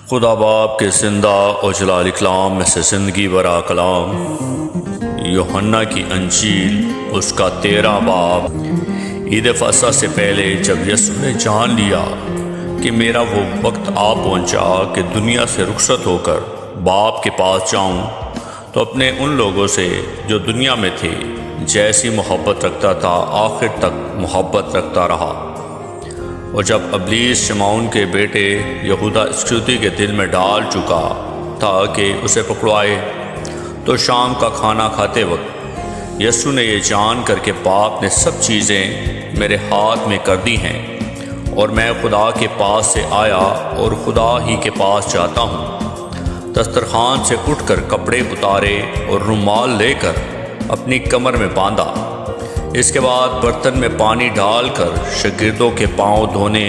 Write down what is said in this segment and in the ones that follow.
خدا باپ کے زندہ و جلال کلام میں سے زندگی برا کلام، یوحنا کی انجیل اس کا 13 باب۔ عید فصح سے پہلے جب یسوع نے جان لیا کہ میرا وہ وقت آ پہنچا کہ دنیا سے رخصت ہو کر باپ کے پاس جاؤں، تو اپنے ان لوگوں سے جو دنیا میں تھے جیسی محبت رکھتا تھا آخر تک محبت رکھتا رہا۔ اور جب ابلیس شمعون کے بیٹے یہودا اسکریوتی کے دل میں ڈال چکا تھا کہ اسے پکڑوائے، تو شام کا کھانا کھاتے وقت یسوع نے یہ جان کر کے باپ نے سب چیزیں میرے ہاتھ میں کر دی ہیں، اور میں خدا کے پاس سے آیا اور خدا ہی کے پاس جاتا ہوں، دسترخوان سے اٹھ کر کپڑے اتارے اور رومال لے کر اپنی کمر میں باندھا۔ اس کے بعد برتن میں پانی ڈال کر شاگردوں کے پاؤں دھونے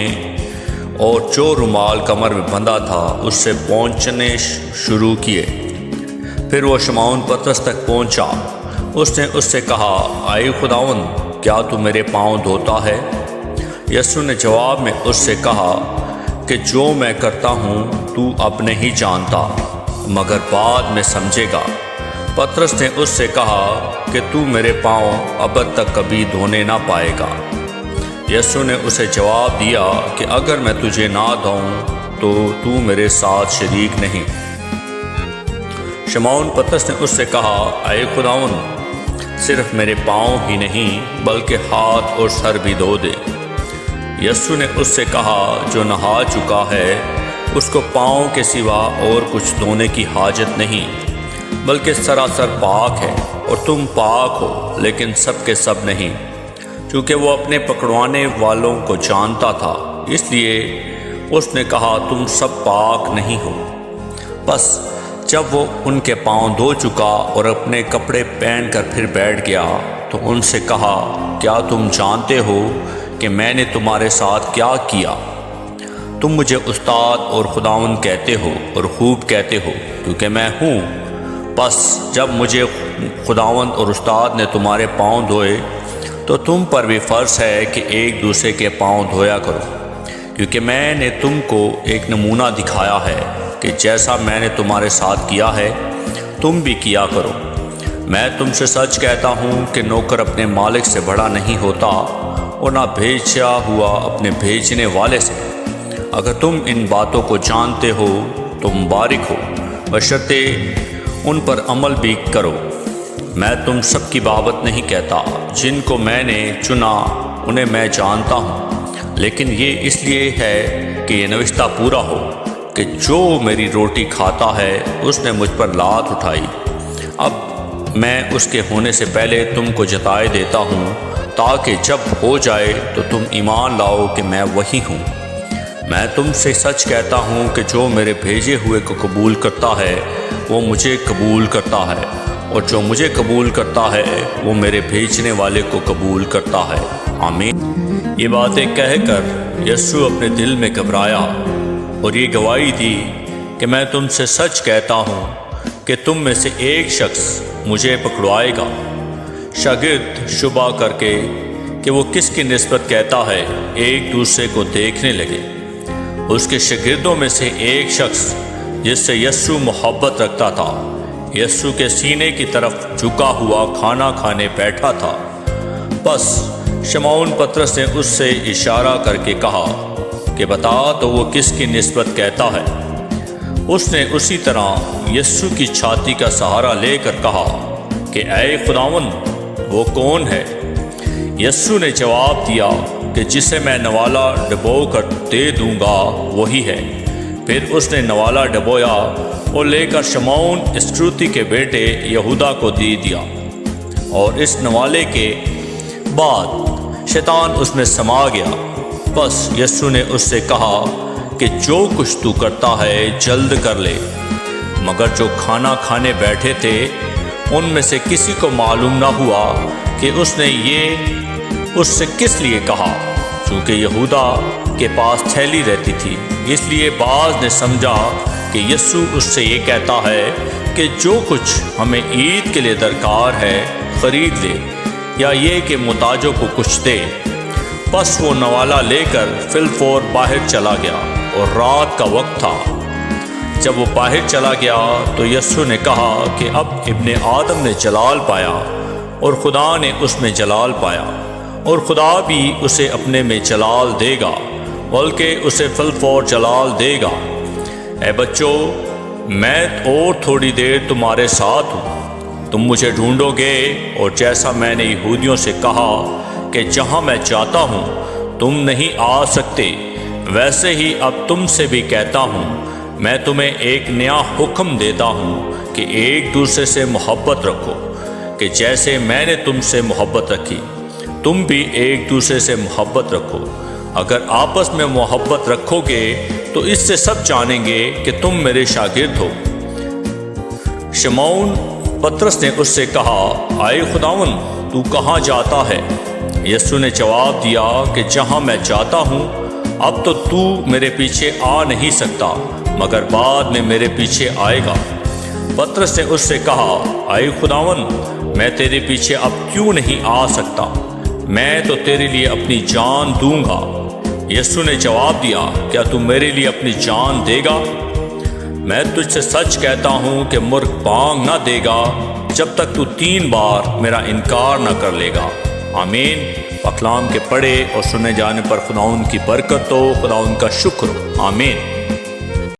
اور جو رومال کمر میں بندھا تھا اس سے پونچھنے شروع کیے۔ پھر وہ شمعون پطرس تک پہنچا۔ اس نے اس سے کہا، اے خداوند، کیا تو میرے پاؤں دھوتا ہے؟ یسوع نے جواب میں اس سے کہا کہ جو میں کرتا ہوں تو اب نہیں جانتا، مگر بعد میں سمجھے گا۔ پطرس نے اس سے کہا کہ تو میرے پاؤں ابد تک کبھی دھونے نہ پائے گا۔ یسوع نے اسے جواب دیا کہ اگر میں تجھے نہ دھوؤں تو میرے ساتھ شریک نہیں۔ شمعون پطرس نے اس سے کہا، اے خداوند، صرف میرے پاؤں ہی نہیں بلکہ ہاتھ اور سر بھی دھو دے۔ یسوع نے اس سے کہا، جو نہا چکا ہے اس کو پاؤں کے سوا اور کچھ دھونے کی حاجت نہیں، بلکہ سراسر پاک ہے۔ اور تم پاک ہو لیکن سب کے سب نہیں، چونکہ وہ اپنے پکڑوانے والوں کو جانتا تھا، اس لیے اس نے کہا تم سب پاک نہیں ہو۔ بس جب وہ ان کے پاؤں دھو چکا اور اپنے کپڑے پہن کر پھر بیٹھ گیا تو ان سے کہا، کیا تم جانتے ہو کہ میں نے تمہارے ساتھ کیا کیا؟ تم مجھے استاد اور خداوند کہتے ہو اور خوب کہتے ہو، کیونکہ میں ہوں۔ بس جب مجھے خداوند اور استاد نے تمہارے پاؤں دھوئے تو تم پر بھی فرض ہے کہ ایک دوسرے کے پاؤں دھویا کرو، کیونکہ میں نے تم کو ایک نمونہ دکھایا ہے کہ جیسا میں نے تمہارے ساتھ کیا ہے تم بھی کیا کرو۔ میں تم سے سچ کہتا ہوں کہ نوکر اپنے مالک سے بڑا نہیں ہوتا، اور نہ بھیجا ہوا اپنے بھیجنے والے سے۔ اگر تم ان باتوں کو جانتے ہو تو مبارک ہو، بشرطے ان پر عمل بھی کرو۔ میں تم سب کی بابت نہیں کہتا، جن کو میں نے چنا انہیں میں جانتا ہوں، لیکن یہ اس لیے ہے کہ یہ نوشتہ پورا ہو کہ جو میری روٹی کھاتا ہے اس نے مجھ پر لات اٹھائی۔ اب میں اس کے ہونے سے پہلے تم کو جتائے دیتا ہوں، تاکہ جب ہو جائے تو تم ایمان لاؤ کہ میں وہی ہوں۔ میں تم سے سچ کہتا ہوں کہ جو میرے بھیجے ہوئے کو قبول کرتا ہے وہ مجھے قبول کرتا ہے، اور جو مجھے قبول کرتا ہے وہ میرے بھیجنے والے کو قبول کرتا ہے۔ آمین۔ یہ باتیں کہہ کر یسوع اپنے دل میں گھبرایا اور یہ گواہی دی کہ میں تم سے سچ کہتا ہوں کہ تم میں سے ایک شخص مجھے پکڑوائے گا۔ شاگرد شبہ کر کے کہ وہ کس کی نسبت کہتا ہے ایک دوسرے کو دیکھنے لگے۔ اس کے شاگردوں میں سے ایک شخص جس سے یسوع محبت رکھتا تھا، یسوع کے سینے کی طرف جھکا ہوا کھانا کھانے بیٹھا تھا۔ بس شمعون پطرس نے اس سے اشارہ کر کے کہا کہ بتا تو وہ کس کی نسبت کہتا ہے۔ اس نے اسی طرح یسوع کی چھاتی کا سہارا لے کر کہا کہ اے خداوند، وہ کون ہے؟ یسوع نے جواب دیا کہ جسے میں نوالا ڈبو کر دے دوں گا وہی ہے۔ پھر اس نے نوالا ڈبویا اور لے کر شمعون اسکریوتی کے بیٹے یہودا کو دے دیا۔ اور اس نوالے کے بعد شیطان اس میں سما گیا۔ بس یسوع نے اس سے کہا کہ جو کچھ تو کرتا ہے جلد کر لے۔ مگر جو کھانا کھانے بیٹھے تھے ان میں سے کسی کو معلوم نہ ہوا کہ اس نے یہ اس سے کس لیے کہا، چونکہ یہودا کے پاس تھیلی رہتی تھی۔ اس لیے بعض نے سمجھا کہ یسوع اس سے یہ کہتا ہے کہ جو کچھ ہمیں عید کے لیے درکار ہے خرید لے، یا یہ کہ محتاجوں کو کچھ دے۔ پس وہ نوالا لے کر فی الفور باہر چلا گیا، اور رات کا وقت تھا۔ جب وہ باہر چلا گیا تو یسوع نے کہا کہ اب ابن آدم نے جلال پایا اور خدا نے اس میں جلال پایا، اور خدا بھی اسے اپنے میں جلال دے گا، بلکہ اسے فی الفور جلال دے گا۔ اے بچوں، میں اور تھوڑی دیر تمہارے ساتھ ہوں، تم مجھے ڈھونڈو گے، اور جیسا میں نے یہودیوں سے کہا کہ جہاں میں جاتا ہوں تم نہیں آ سکتے، ویسے ہی اب تم سے بھی کہتا ہوں، میں تمہیں ایک نیا حکم دیتا ہوں کہ ایک دوسرے سے محبت رکھو، کہ جیسے میں نے تم سے محبت رکھی تم بھی ایک دوسرے سے محبت رکھو۔ اگر آپس میں محبت رکھو گے تو اس سے سب جانیں گے کہ تم میرے شاگرد ہو۔ شمعون پطرس نے اس سے کہا، آئے خداوند، تو کہاں جاتا ہے؟ یسوع نے جواب دیا کہ جہاں میں جاتا ہوں اب تو میرے پیچھے آ نہیں سکتا، مگر بعد میں میرے پیچھے آئے گا۔ پطرس نے اس سے کہا، آئے خداوند، میں تیرے پیچھے اب کیوں نہیں آ سکتا؟ میں تو تیرے لیے اپنی جان دوں گا۔ یسوع نے جواب دیا، کیا تو میرے لیے اپنی جان دے گا؟ میں تجھ سے سچ کہتا ہوں کہ مرغ بانگ نہ دے گا جب تک تو 3 بار میرا انکار نہ کر لے گا۔ آمین۔ کلام کے پڑھے اور سنے جانے پر خداوند کی برکت ہو، خداوند کا شکر ہو۔ آمین۔